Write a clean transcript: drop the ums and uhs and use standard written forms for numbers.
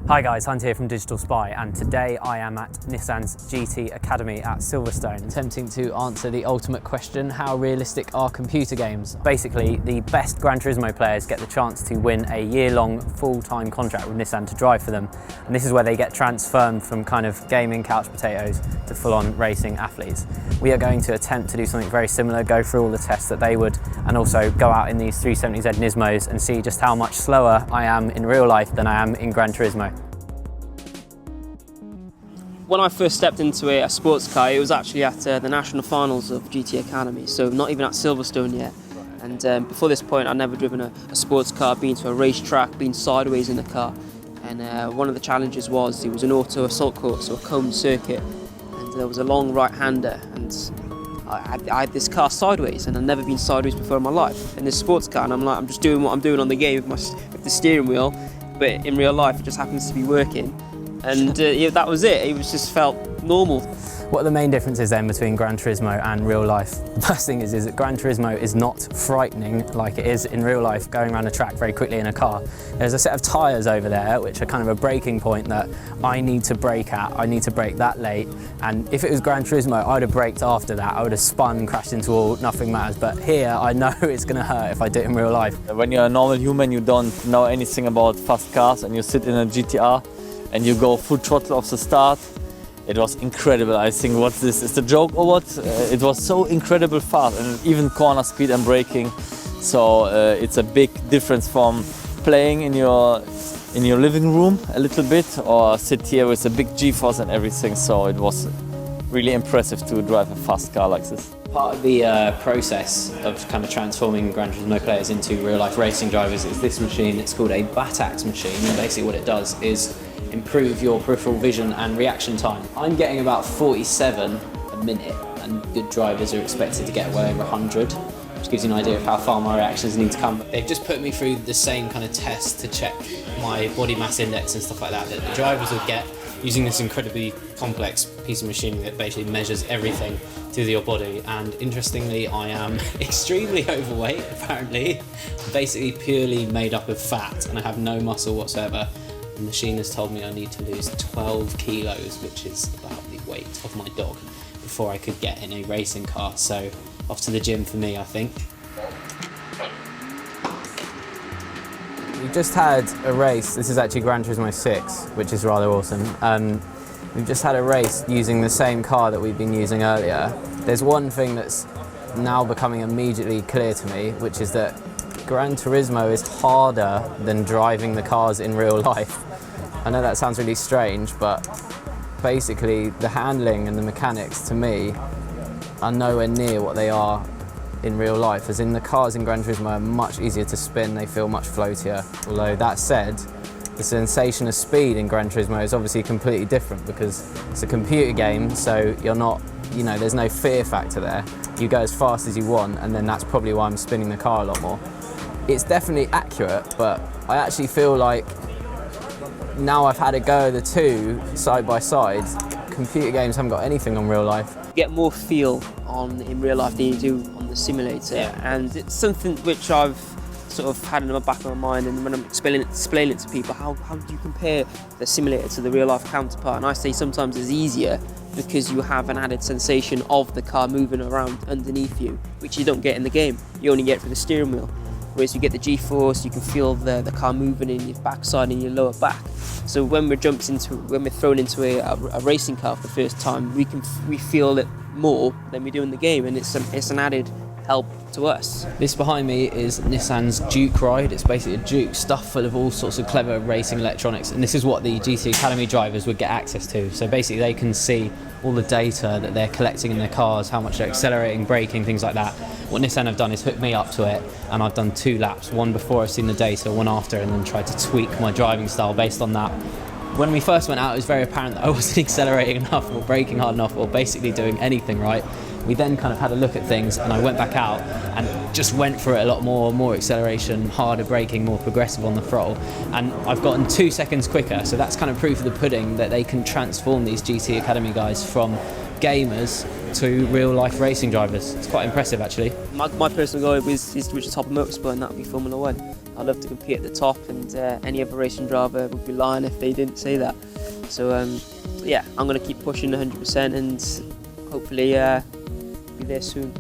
Hi guys, Hunt here from Digital Spy, and today I am at Nissan's GT Academy at Silverstone, attempting to answer the ultimate question: how realistic are computer games? Basically, the best Gran Turismo players get the chance to win a year-long full-time contract with Nissan to drive for them, and this is where they get transformed from kind of gaming couch potatoes to full-on racing athletes. We are going to attempt to do something very similar, go through all the tests that they would, and also go out in these 370Z Nismos and see just how much slower I am in real life than I am in Gran Turismo. When I first stepped into a sports car, it was actually at the national finals of GT Academy, so not even at Silverstone yet. And before this point, I'd never driven a sports car, been to a racetrack, been sideways in the car. And one of the challenges was it was an auto assault course, so a cone circuit, and there was a long right-hander, and I had this car sideways, and I'd never been sideways before in my life. In this sports car, and I'm just doing what I'm doing on the game with the steering wheel, but in real life, it just happens to be working. And yeah, that was it. It was just felt normal. What are the main differences then between Gran Turismo and real life? The first thing is that Gran Turismo is not frightening like it is in real life, going around a track very quickly in a car. There's a set of tyres over there which are kind of a braking point that I need to brake at. I need to brake that late, and if it was Gran Turismo, I'd have braked after that. I would have spun, crashed into a wall, nothing matters. But here, I know it's going to hurt if I do it in real life. When you're a normal human, you don't know anything about fast cars, and you sit in a GTR and you go full throttle off the start. It was incredible. I think, what's this? Is the joke or what? It was so incredible fast, and even corner speed and braking. So it's a big difference from playing in your living room a little bit, or sit here with a big G-force and everything. So it was really impressive to drive a fast car like this. Part of the process of kind of transforming Gran Turismo players into real-life racing drivers is this machine. It's called a BATAX machine, and basically what it does is improve your peripheral vision and reaction time. I'm getting about 47 a minute, and good drivers are expected to get well over 100, which gives you an idea of how far my reactions need to come. They've just put me through the same kind of test to check my body mass index and stuff like that the drivers would get using this incredibly complex piece of machinery that basically measures everything to your body. And interestingly, I am extremely overweight, apparently. Basically purely made up of fat, and I have no muscle whatsoever. The machine has told me I need to lose 12 kilos, which is about the weight of my dog, before I could get in a racing car. So off to the gym for me, I think. We just had a race. This is actually Gran Turismo 6, which is rather awesome. We've just had a race using the same car that we've been using earlier. There's one thing that's now becoming immediately clear to me, which is that Gran Turismo is harder than driving the cars in real life. I know that sounds really strange, but basically the handling and the mechanics to me are nowhere near what they are in real life, as in the cars in Gran Turismo are much easier to spin, they feel much floatier. Although that said, the sensation of speed in Gran Turismo is obviously completely different because it's a computer game, so you're not, there's no fear factor there. You go as fast as you want, and then that's probably why I'm spinning the car a lot more. It's definitely accurate, but I actually feel like now I've had a go of the two side by side, computer games haven't got anything on real life. You get more feel in real life than you do on the simulator, and it's something which I've sort of had in the back of my mind, and when I'm explaining it to people, how do you compare the simulator to the real life counterpart? And I say sometimes it's easier because you have an added sensation of the car moving around underneath you, which you don't get in the game. You only get through the steering wheel. Whereas you get the G-force, you can feel the car moving in your backside and your lower back. So when we're thrown into a racing car for the first time, we feel it more than we do in the game, and it's an added help to us. This behind me is Nissan's Duke Ride. It's basically a Duke stuffed full of all sorts of clever racing electronics, and this is what the GT Academy drivers would get access to. So basically they can see all the data that they're collecting in their cars, how much they're accelerating, braking, things like that. What Nissan have done is hook me up to it, and I've done 2 laps, one before I've seen the data, one after, and then tried to tweak my driving style based on that. When we first went out, it was very apparent that I wasn't accelerating enough or braking hard enough or basically doing anything right. We then kind of had a look at things, and I went back out and just went for it a lot more acceleration, harder braking, more progressive on the throttle, and I've gotten 2 seconds quicker. So that's kind of proof of the pudding that they can transform these GT Academy guys from gamers to real life racing drivers. It's quite impressive actually. My personal goal is to reach the top of motorsport, and that would be Formula 1. I love to compete at the top, and any other racing driver would be lying if they didn't say that. So yeah, I'm going to keep pushing 100% and hopefully be there soon.